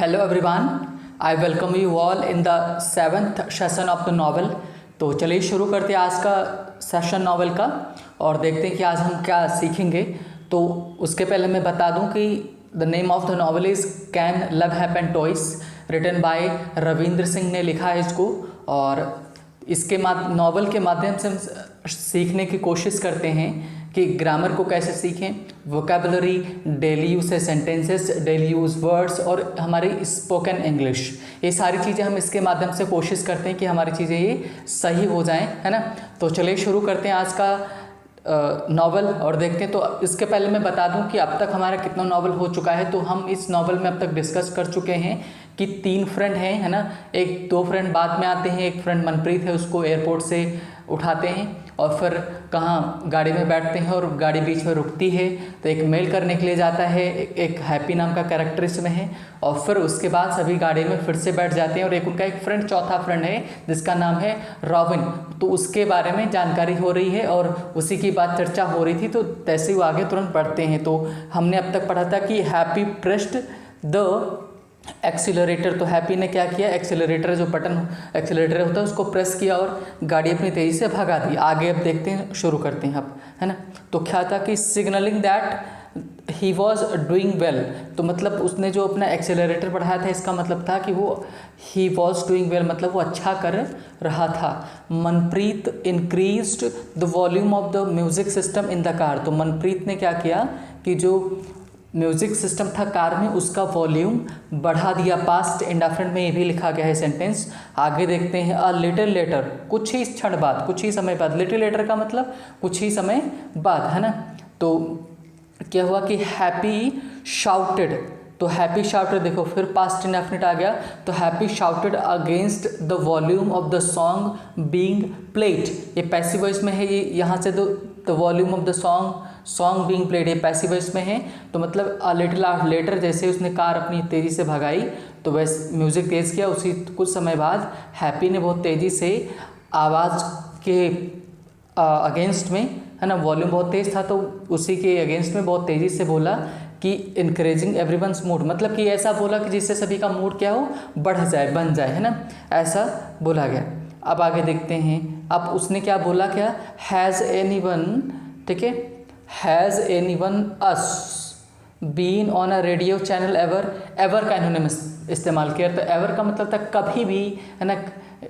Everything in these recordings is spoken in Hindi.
Hello everyone, I welcome you all in the seventh session of the novel. तो चलिए शुरू करते हैं आज का सेशन नॉवल का और देखते हैं कि आज हम क्या सीखेंगे। तो उसके पहले मैं बता दूं कि the name of the novel is can love happen twice, written by Ravinder Singh ने लिखा है इसको। और इसके नॉवल के माध्यम से हम सीखने की कोशिश करते हैं कि ग्रामर को कैसे सीखें, वोकेबलरी, डेली यूज से सेंटेंसेस, डेली यूज वर्ड्स और हमारी स्पोकन इंग्लिश, ये सारी चीज़ें हम इसके माध्यम से कोशिश करते हैं कि हमारी चीज़ें ये सही हो जाएं, है ना। तो चलिए शुरू करते हैं आज का नॉवल और देखते हैं। तो इसके पहले मैं बता दूं कि अब तक हमारा कितना नॉवल हो चुका है। तो हम इस नॉवल में अब तक डिस्कस कर चुके हैं कि 3 फ्रेंड हैं, है ना। 2 फ्रेंड बाद में आते हैं। एक फ्रेंड मनप्रीत है, उसको एयरपोर्ट से उठाते हैं और फिर कहाँ गाड़ी में बैठते हैं और गाड़ी बीच में रुकती है तो एक मेल करने के लिए जाता है। एक हैप्पी नाम का कैरेक्टर इसमें है और फिर उसके बाद सभी गाड़ी में फिर से बैठ जाते हैं और एक उनका एक फ्रेंड, चौथा फ्रेंड है जिसका नाम है रॉबिन। तो उसके बारे में जानकारी हो रही है और उसी की बात चर्चा हो रही थी। तो तैसे ही वो आगे तुरंत बढ़ते हैं। तो हमने अब तक पढ़ा था कि हैप्पी प्रेस्ड द एक्सीलरेटर। तो हैप्पी ने क्या किया, एक्सीलरेटर जो बटन एक्सीलरेटर होता है उसको प्रेस किया और गाड़ी अपनी तेज़ी से भगा दी। आगे अब देखते हैं, शुरू करते हैं अब, है ना। तो क्या था कि signalling that he was doing well. तो मतलब उसने जो अपना एक्सीलरेटर बढ़ाया था इसका मतलब था कि वो ही वॉज डूइंग वेल, मतलब वो अच्छा कर रहा था। Manpreet increased the volume of the music system in the car. तो मनप्रीत ने क्या किया कि जो म्यूज़िक सिस्टम था कार में उसका वॉल्यूम बढ़ा दिया। पास्ट इंडेफिनिट में ये भी लिखा गया है सेंटेंस। आगे देखते हैं, अ लिटिल लेटर, कुछ ही क्षण बाद, कुछ ही समय बाद। लिटिल लेटर का मतलब कुछ ही समय बाद, है ना। तो क्या हुआ कि हैप्पी शाउटेड। तो हैप्पी शाउटेड, देखो फिर पास्ट इंडेफिनिट आ गया। तो happy shouted against the volume of the song being played. ये पैसिव वॉइस में है, ये यहाँ से the volume of the song being played, ये पैसिव वॉइस में है। तो मतलब अ लिटिल लेटर, जैसे उसने कार अपनी तेज़ी से भगाई तो वैसे म्यूज़िक तेज़ किया, उसी कुछ समय बाद हैप्पी ने बहुत तेज़ी से आवाज़ के अगेंस्ट में, है ना, वॉल्यूम बहुत तेज़ था तो उसी के अगेंस्ट में बहुत तेज़ी से बोला कि इनक्रेजिंग एवरीवन्स मूड, मतलब कि ऐसा बोला कि जिससे सभी का मूड क्या हो, बढ़ जाए, बन जाए, है ना, ऐसा बोला गया। अब आगे देखते हैं। अब उसने क्या बोला, क्या हैज़ एनीवन, ठीक है, has anyone us been on a radio channel ever. Ever का इन्होंने इस्तेमाल किया। तो एवर का मतलब था कभी भी, है ना,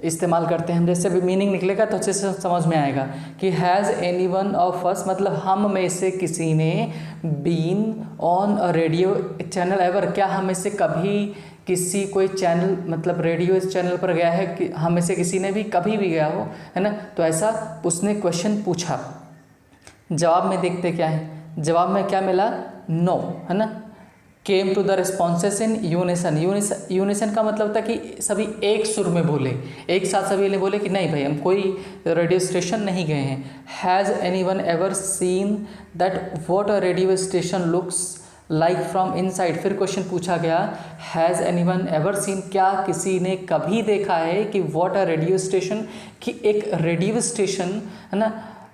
इस्तेमाल करते हैं हम। जैसे भी मीनिंग निकलेगा तो अच्छे से समझ में आएगा कि हैज़ एनीवन ऑफ अस, मतलब हम में से किसी ने, been on a radio channel ever, क्या हम में से कभी किसी कोई चैनल, मतलब रेडियो इस चैनल पर गया है, कि हम में से किसी ने भी कभी भी गया हो, है ना। तो ऐसा उसने क्वेश्चन पूछा। जवाब में देखते क्या है, जवाब में क्या मिला, नो, है ना। Came to the responses in unison. Unison का मतलब था कि सभी एक सुर में बोले, एक साथ सभी ने बोले कि नहीं भाई हम कोई रेडियो स्टेशन नहीं गए हैं। Has anyone ever seen that what a radio station looks like from inside. फिर क्वेश्चन पूछा गया, हैज़ एनीवन एवर सीन, क्या किसी ने कभी देखा है कि व्हाट अ रेडियो स्टेशन, कि एक रेडियो स्टेशन, है ना,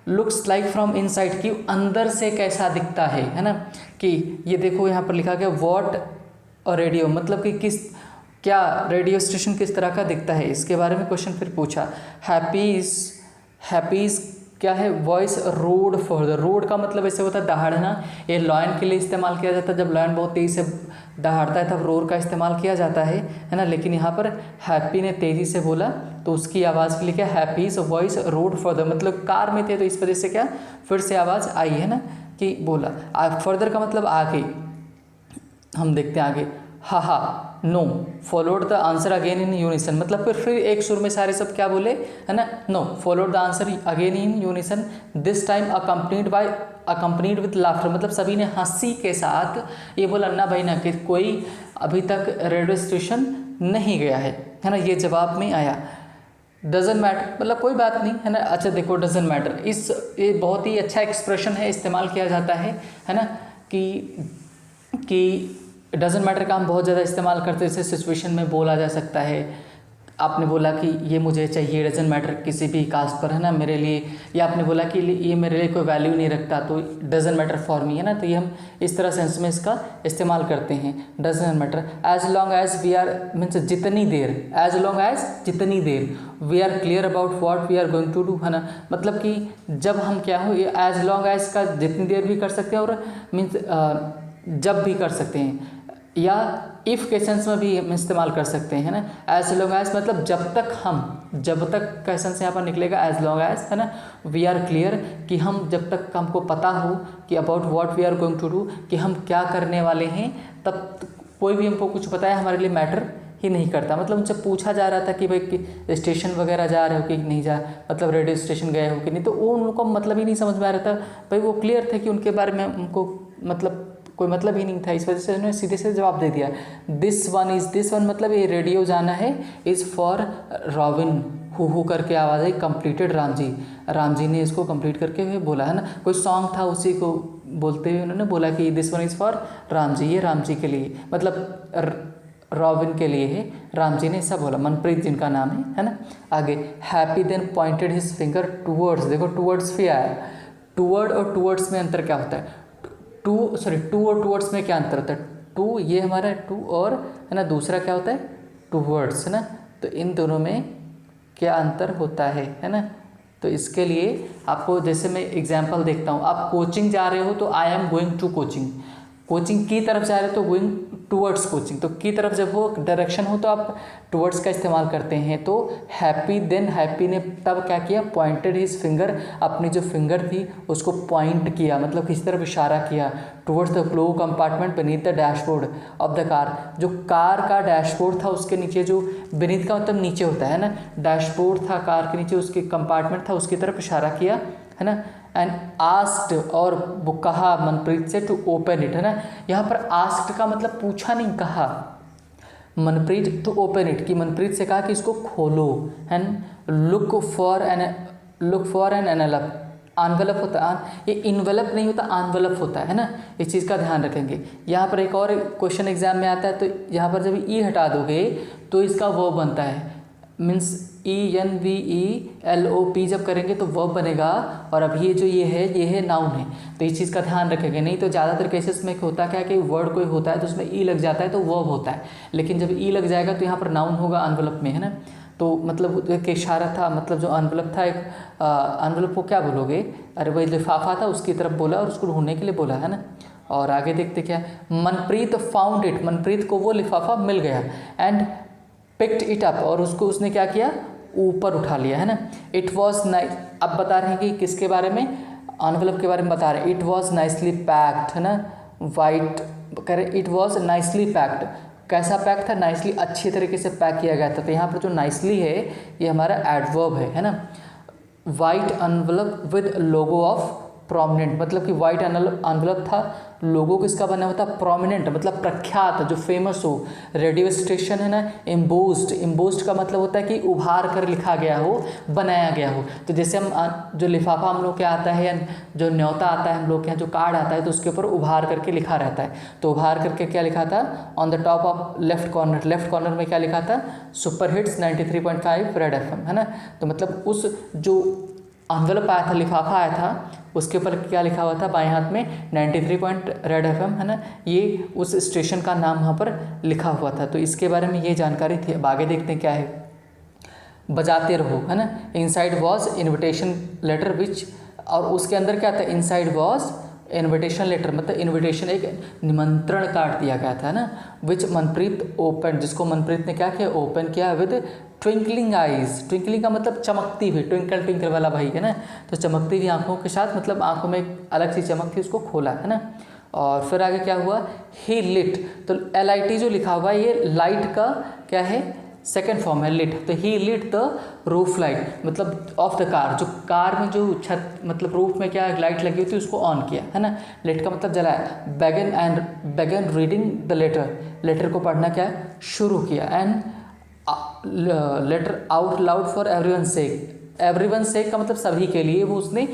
लुक्स लाइक फ्रॉम इनसाइड, कि अंदर से कैसा दिखता है ना। कि ये देखो यहाँ पर लिखा गया व्हाट अ रेडियो, मतलब कि क्या रेडियो स्टेशन किस तरह का दिखता है, इसके बारे में क्वेश्चन फिर पूछा। हैप्पीज क्या है, voice road for the. Road का मतलब ऐसे होता है दहाड़ना। ये लॉयन के लिए इस्तेमाल किया जाता है, जब लॉयन बहुत तेज़ी से दहाड़ता है तब रोर का इस्तेमाल किया जाता है ना। लेकिन यहाँ पर हैप्पी ने तेज़ी से बोला तो उसकी आवाज़ के लिए क्या, हैप्पीज वॉइस रोड फॉर द, मतलब कार में थे तो इस वजह से क्या फिर से आवाज़ आई, है ना, कि बोला। फर्दर का मतलब आगे, हम देखते हैं आगे, हा no followed the answer again in unison, मतलब फिर एक सुर में सारे सब क्या बोले, है ना, no followed the answer again in unison, this time accompanied with laughter, मतलब सभी ने हंसी के साथ ये बोला ना भाई ना, कि कोई अभी तक रेडियो स्टेशन नहीं गया है ना, ये जवाब में आया। डजन मैटर, मतलब कोई बात नहीं, है ना। अच्छा देखो, डजन मैटर, ये बहुत ही अच्छा एक्सप्रेशन है, इस्तेमाल किया जाता है ना, कि डजन मैटर का हम बहुत ज़्यादा इस्तेमाल करते हैं। जैसे सिचुएशन में बोला जा सकता है, आपने बोला कि ये मुझे चाहिए, डजंट मैटर किसी भी कास्ट पर, है ना, मेरे लिए, या आपने बोला कि ये मेरे लिए कोई वैल्यू नहीं रखता तो डजंट मैटर फॉर मी, है ना, तो ये हम इस तरह सेंस में इसका इस्तेमाल करते हैं, doesn't matter. As long as we are means जितनी देर, एज लॉन्ग एज जितनी देर we are clear about what we are going to do, है ना, मतलब कि जब हम क्या हो, ये एज लॉन्ग एज का जितनी देर भी कर सकते हैं और मीन्स जब भी कर सकते हैं, या इफ़ क्वेश्चंस में भी हम इस्तेमाल कर सकते हैं, है ना। एज लॉन्ग एज मतलब जब तक हम, जब तक क्वेश्चन से यहाँ पर निकलेगा एज लॉन्ग एज, है ना, वी आर क्लियर कि हम जब तक हमको पता हो कि about what we are going to do, कि हम क्या करने वाले हैं, तब कोई भी हमको कुछ बताया हमारे लिए मैटर ही नहीं करता। मतलब उनसे पूछा जा रहा था कि भाई कि स्टेशन वगैरह जा रहे हो कि नहीं जा, मतलब रेडियो स्टेशन गए हो कि नहीं, तो वो उनको मतलब ही नहीं समझ में आ रहा था भाई, वो क्लियर थे कि उनके बारे में उनको मतलब कोई मतलब ही नहीं था। इस वजह से उन्होंने सीधे से जवाब दे दिया, दिस वन मतलब ये रेडियो जाना है, इज़ फॉर रॉबिन, हु करके आवाज़ आई, कंप्लीटेड राम जी ने इसको कंप्लीट करके हुए बोला, है ना। कोई सॉन्ग था उसी को बोलते हुए उन्होंने बोला कि this one is for Ram ji, ये राम जी के लिए, मतलब रॉबिन के लिए है, राम जी ने ऐसा बोला, मनप्रीत जिनका नाम है ना। आगे Happy then pointed his finger towards, देखो टूवर्ड्स भी आया, टूवर्ड और टूवर्ड्स में अंतर क्या होता है, टू और टूवर्ड्स में क्या अंतर होता है, टू ये हमारा टू और, है ना, दूसरा क्या होता है टूवर्ड्स, है ना, तो इन दोनों में क्या अंतर होता है ना। तो इसके लिए आपको, जैसे मैं एग्जांपल देखता हूँ, आप कोचिंग जा रहे हो तो I am going to coaching, coaching की तरफ जा रहे हो तो गोइंग टूवर्ड्स कोचिंग, तो की तरफ जब वो डायरेक्शन हो तो आप टूवर्ड्स का इस्तेमाल करते हैं। तो हैप्पी देन हैप्पी ने तब क्या किया, पॉइंटेड हिज फिंगर, अपनी जो फिंगर थी उसको पॉइंट किया, मतलब किसी तरफ इशारा किया, towards the glove compartment beneath the dashboard of the car, जो कार का डैशबोर्ड था उसके नीचे, जो beneath का मतलब नीचे होता है ना, डैशबोर्ड था कार के नीचे, उसके कंपार्टमेंट था उसकी तरफ इशारा किया, है ना। एंड आस्क्ड, और वो कहा मनप्रीत से टू ओपन इट, है ना। यहाँ पर आस्क्ड का मतलब पूछा नहीं, कहा मनप्रीत टू ओपन इट, कि मनप्रीत से कहा कि इसको खोलो, and look for an envelope होता है, ये इन्वेलप नहीं होता, एनवेलप होता है ना, इस चीज़ का ध्यान रखेंगे। यहाँ पर एक और क्वेश्चन एग्जाम में आता है, तो यहाँ पर जब ई हटा दोगे तो इसका वर्ब बनता है, मीन्स ENVELOP जब करेंगे तो वर्ब बनेगा, और अब ये जो ये है नाउन है, तो इस चीज़ का ध्यान रखेंगे। नहीं तो ज़्यादातर केसेस में होता क्या है कि वर्ड कोई होता है तो उसमें ई लग जाता है तो वर्ब होता है, लेकिन जब ई लग जाएगा तो यहाँ पर नाउन होगा एनवेलप में, है ना। तो मतलब एक इशारा था, मतलब जो एनवेलप था, एक एनवेलप को क्या बोलोगे, अरे वही लिफाफा था उसकी तरफ बोला और उसको ढूंढने के लिए बोला, है ना। और आगे देखते क्या, मनप्रीत फाउंड इट, मनप्रीत को वो लिफाफा मिल गया, एंड पिक्ड इट अप, और उसने क्या किया, ऊपर उठा लिया, है ना। इट वॉज नाइस, अब बता रहे हैं कि किसके बारे में, एनवेलप के बारे में बता रहे हैं। इट वॉज नाइसली पैक्ड, है ना, वाइट करे, इट वॉज नाइसली पैक्ड, कैसा पैक था, नाइसली, अच्छी तरीके से पैक किया गया था। तो यहाँ पर जो नाइसली है ये हमारा एडवर्ब है ना। White envelope with logo of prominent, मतलब कि वाइट एनवेलप था, लोगो किसका बना हुआ था, प्रोमिनेंट मतलब प्रख्यात, जो फेमस हो। रेडियो स्टेशन है ना, एम्बोस्ड का मतलब होता है कि उभार कर लिखा गया हो, बनाया गया हो। तो जैसे हम जो लिफाफा हम लोग के आता है, जो न्योता आता है हम लोग के यहाँ, जो कार्ड आता है, तो उसके ऊपर उभार करके लिखा रहता है। तो उभार करके क्या लिखा था, on the top of left corner में क्या लिखा था, सुपर हिट्स 93.5 रेड FM, है ना। तो मतलब उस जो एनवेलप आया था, लिफाफा आया था, उसके ऊपर क्या लिखा हुआ था, बाएं हाथ में 93 रेड FM, है ना, ये उस स्टेशन का नाम वहाँ पर लिखा हुआ था। तो इसके बारे में ये जानकारी थी। अब आगे देखते हैं क्या है, बजाते रहो, है ना। इनसाइड वॉज इन्विटेशन लेटर विच, और उसके अंदर क्या था, इनसाइड वॉज इन्विटेशन लेटर, मतलब इन्विटेशन एक निमंत्रण कार्ड दिया गया था ना, विच मनप्रीत ओपन, जिसको मनप्रीत ने क्या किया, ओपन किया विद ट्विंकलिंग आइज। ट्विंकलिंग का मतलब चमकती हुई, ट्विंकल वाला भाई, है ना। तो चमकती हुई आंखों के साथ, मतलब आंखों में एक अलग सी चमक थी, उसको खोला, है ना। और फिर आगे क्या हुआ, ही लिट, तो LIT जो लिखा हुआ है ये लाइट का क्या है, सेकेंड फॉर्म है, लिट। तो ही लिट द रूफ लाइट, मतलब ऑफ द कार, जो कार में जो छत, मतलब रूफ में क्या लाइट लगी हुई थी उसको ऑन किया, है ना। लिट का मतलब जलाया। बेगन रीडिंग द लेटर को पढ़ना क्या है, शुरू किया। And letter out loud for everyone sake का मतलब सभी के लिए, वो उसने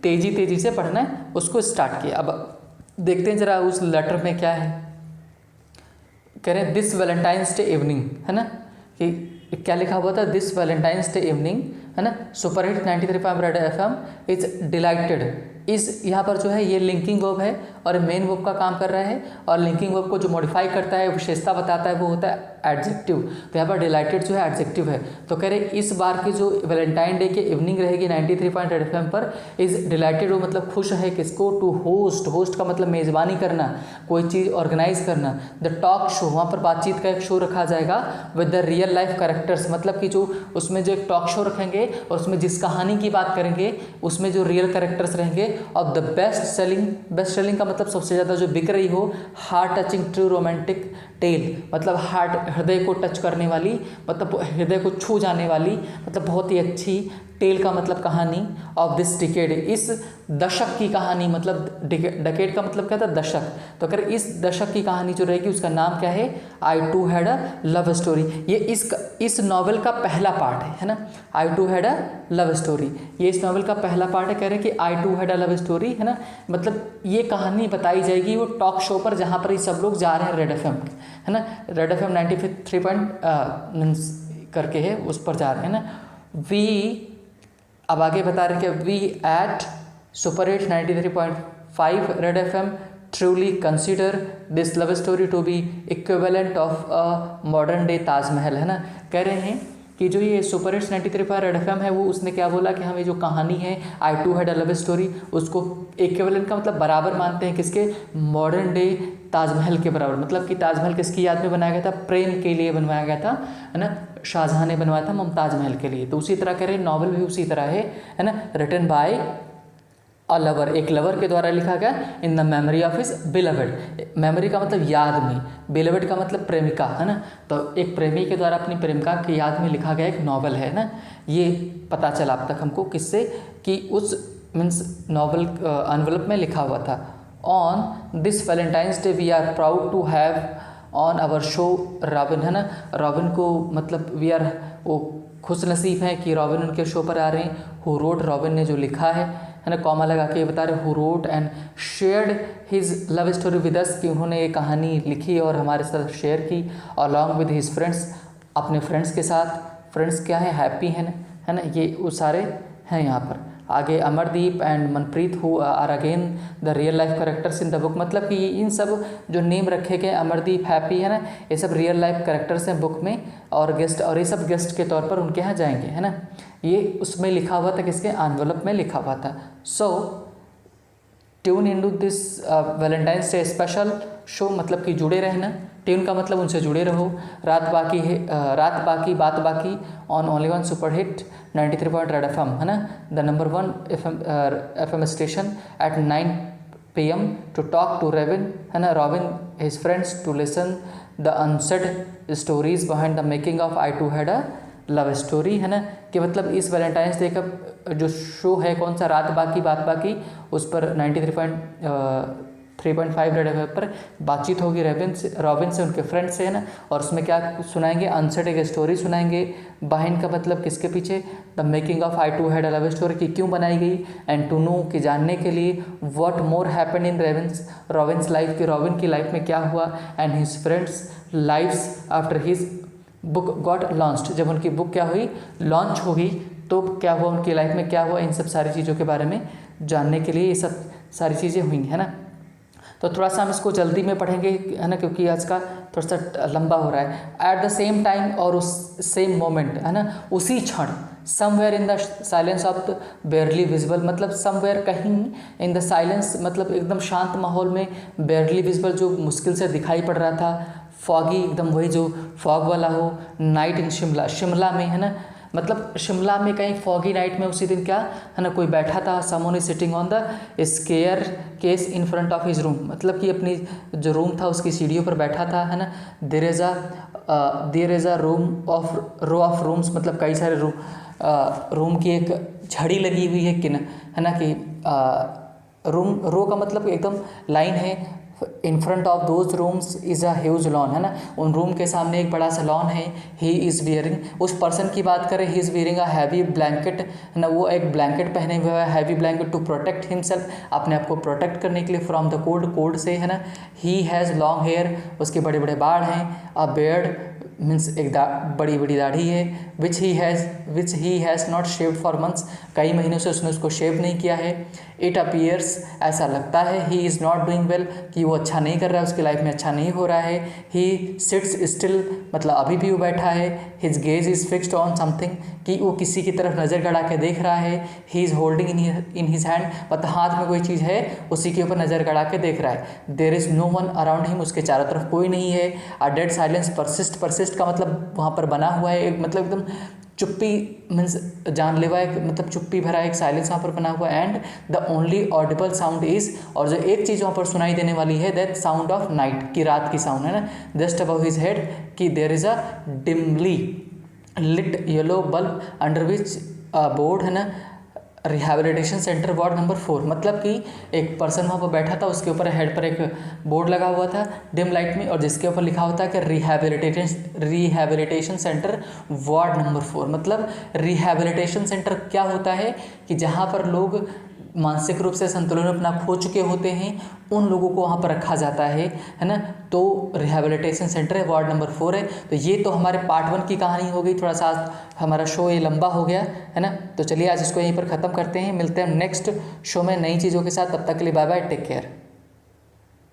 तेजी से पढ़ना है, उसको स्टार्ट किया। अब देखते हैं जरा उस लेटर में क्या है, कह रहे हैं दिस वैलेंटाइंस डे इवनिंग, है ना, कि क्या लिखा हुआ था, दिस वैलेंटाइंस डे इवनिंग, है ना, superhit 93.5 red FM is dilated. इस यहाँ पर जो है ये लिंकिंग वर्ब है और मेन वर्ब का काम कर रहा है, और लिंकिंग वर्ब को जो मॉडिफाई करता है, विशेषता बताता है, वो होता है एडजेक्टिव। तो यहाँ पर डिलाइटेड जो है एडजेक्टिव है। तो कह रहे इस बार की जो वैलेंटाइन डे की इवनिंग रहेगी 93 रेड एफएम पर, इज डिलाइटेड, वो मतलब खुश है किसको, टू होस्ट, होस्ट का मतलब मेज़बानी करना, कोई चीज़ ऑर्गेनाइज करना, द टॉक शो, वहाँ पर बातचीत का एक शो रखा जाएगा, with the real life characters, मतलब कि जो उसमें जो एक टॉक शो रखेंगे और उसमें जिस कहानी की बात करेंगे उसमें जो रियल कैरेक्टर्स रहेंगे, और द बेस्ट सेलिंग का मतलब सबसे ज़्यादा जो बिक रही हो, heart touching true romantic tale, मतलब हार्ट, हृदय को टच करने वाली, मतलब हृदय को छू जाने वाली, मतलब बहुत ही अच्छी, टेल का मतलब कहानी, ऑफ दिस डिकेड, इस दशक की कहानी, मतलब डिकेड का मतलब क्या था, दशक। तो अगर इस दशक की कहानी जो रहेगी उसका नाम क्या है, I too had a love story. ये इस नॉवल का पहला पार्ट है ना, I too had a love story, ये इस नॉवल का पहला पार्ट है। कह रहे हैं कि I too had a love story, है ना, मतलब ये कहानी बताई जाएगी वो टॉक शो पर जहाँ पर ये सब लोग जा रहे हैं रेड एफएम, है ना, रेड एफएम 93 करके है, उस पर जा रहे हैं ना। वी, अब आगे बता रहे हैं कि we at superhit 93.5 red FM truly consider this love story to be equivalent of a modern day Taj Mahal, है ना। कह रहे हैं कि जो ये सुपरहिट 93.5 रेड एफएम है, वो उसने क्या बोला कि हम ये जो कहानी है I too had a love story, उसको इक्विवेलेंट का मतलब बराबर मानते हैं किसके, मॉडर्न डे ताजमहल के बराबर। मतलब कि ताजमहल किसकी याद में बनाया गया था, प्रेम के लिए बनवाया गया था, है ना, शाहजहां ने बनवाया था मुमताज महल के लिए। तो उसी तरह कह रहे नॉवल भी उसी तरह है ना, रिटन बाय अ लवर, एक लवर के द्वारा लिखा गया, in the memory of his beloved, memory का मतलब याद में, बिलवेड का मतलब प्रेमिका, है ना। तो एक प्रेमी के द्वारा अपनी प्रेमिका की याद में लिखा गया एक नॉवल है ना। ये पता चला अब तक हमको किससे, कि उस मीन्स नॉवल एनवलप में लिखा हुआ था। On this valentine's day we are proud to have on our show Robin, है ना, रॉबिन को मतलब वी आर, वो खुश नसीब हैं कि रॉबिन उनके शो पर आ रहे हैं। हु रोट, रॉबिन ने जो लिखा है ना, कॉमा लगा के ये बता रहे, who wrote and shared his love story with us, कि उन्होंने ये कहानी लिखी और हमारे साथ शेयर की, अलॉन्ग विद हिज फ्रेंड्स, अपने फ्रेंड्स के साथ। फ्रेंड्स क्या है, हैप्पी है ना, ये वो सारे हैं यहाँ पर। आगे Amardeep and Manpreet who are again the real life characters in the book, मतलब कि इन सब जो नेम रखे गए, अमरदीप, हैप्पी, है ना, ये सब रियल लाइफ कैरेक्टर्स हैं बुक में, और गेस्ट, और ये सब गेस्ट के तौर पर उनके यहाँ जाएंगे, है ना। ये उसमें लिखा हुआ था, किसके एनवलप में लिखा हुआ था। So tune in to this valentine's day special show, मतलब कि जुड़े रहना, ट्यून का मतलब उनसे जुड़े रहो। रात बाकी है, रात बाकी बात बाकी, on only one superhit 93 red FM, है ना, the number 1 FM station at 9 PM to talk to Robin, है ना, Robin his friends to listen the unsaid stories behind the making of I too had a love story, है ना। कि मतलब इस वैलेंटाइंस डे का जो शो है कौन सा, रात बाकी बात बाकी, उस पर 93.5 रेड एफएम पर बातचीत होगी रॉबिन से उनके फ्रेंड से, है ना। और उसमें क्या सुनाएंगे, अनसेड एक स्टोरी सुनाएंगे, बिहाइंड का मतलब किसके पीछे, the making of I too had a love story, की क्यों बनाई गई, एंड टू नो, कि जानने के लिए, what more happen in Robin's life, कि रॉबिन की लाइफ में क्या हुआ, and his friends lifes after his book got launched, जब उनकी बुक क्या हुई, लॉन्च होगी, तो क्या हुआ उनकी लाइफ में, क्या हुआ, इन सब सारी चीज़ों के बारे में जानने के लिए ये सब सारी चीज़ें हुई, है ना। तो थोड़ा सा हम इसको जल्दी में पढ़ेंगे, है ना, क्योंकि आज का थोड़ा सा लंबा हो रहा है। एट द सेम टाइम, और उस सेम मोमेंट, है ना, उसी क्षण, somewhere in the silence of the बेयरली visible, मतलब समवेयर कहीं, इन द साइलेंस मतलब एकदम शांत माहौल में, बेयरली विजिबल जो मुश्किल से दिखाई पड़ रहा था, फॉगी एकदम वही जो फॉग वाला हो, नाइट इन शिमला, शिमला में, है ना, मतलब शिमला में कहीं फॉगी नाइट में उसी दिन क्या, है ना, कोई बैठा था, someone is sitting on the square case in front of his room, मतलब कि अपनी जो रूम था उसकी सीढ़ियों पर बैठा था, है ना। There is a row of rooms, मतलब कई सारे रूम की एक झड़ी लगी हुई है, कि है ना, कि रूम, रो का मतलब एकदम लाइन है, in front of those rooms is a huge lawn, है ना, उन रूम के सामने एक बड़ा सा लॉन है। ही इज़ वियरिंग, उस पर्सन की बात करें, he is wearing a heavy blanket, है ना, वो एक ब्लैंकेट पहने हुए है, heavy blanket, to protect himself, अपने आप को प्रोटेक्ट करने के लिए, फ्रॉम द कोल्ड, कोल्ड से, है ना। ही हैज़ लॉन्ग हेयर, उसके बड़े बड़े बाल हैं। अ बियर्ड, मीन्स एक बड़ी बड़ी दाढ़ी है, which he has not shaved for months, कई महीनों से उसने उसको शेव नहीं किया है। इट अपीयर्स, ऐसा लगता है, he is not doing well, कि वो अच्छा नहीं कर रहा है, उसकी लाइफ में अच्छा नहीं हो रहा है। ही सिट्स स्टिल, मतलब अभी भी वो बैठा है। His gaze is fixed on something, कि वो किसी की तरफ नज़र गड़ा के देख रहा है। He is holding in his hand, मतलब हाथ में कोई चीज़ है, उसी के ऊपर नज़र गड़ा के देख रहा है। There is no one around him, उसके चारों तरफ कोई नहीं है। अ डेड साइलेंस परसिस्ट का मतलब वहाँ पर बना हुआ है एक, मतलब एकदम चुप्पी, मीन्स जानलेवा एक, मतलब चुप्पी भरा एक साइलेंस वहाँ पर बना हुआ है। And the only Audible sound is, और जो एक चीज़ वहाँ पर सुनाई देने वाली है, दैट साउंड ऑफ नाइट, की रात की साउंड है ना, जस्ट अबव हिज हेड, कि there is a dimly lit yellow bulb under which board है ना, रिहैबिलिटेशन सेंटर वार्ड नंबर 4, मतलब कि एक पर्सन वहाँ पर बैठा था, उसके ऊपर हेड पर एक बोर्ड लगा हुआ था डिम लाइट में, और जिसके ऊपर लिखा होता है कि रिहैबिलिटेशन सेंटर वार्ड नंबर 4। मतलब रिहैबिलिटेशन सेंटर क्या होता है कि जहाँ पर लोग मानसिक रूप से संतुलन अपना खो चुके होते हैं, उन लोगों को वहाँ पर रखा जाता है ना। तो रिहैबिलिटेशन सेंटर है, वार्ड नंबर 4 है। तो ये तो हमारे पार्ट 1 की कहानी हो गई, थोड़ा सा हमारा शो ये लंबा हो गया है ना। तो चलिए आज इसको यहीं पर ख़त्म करते हैं, मिलते हैं नेक्स्ट शो में नई चीज़ों के साथ। तब तक के लिए बाय बाय, टेक केयर।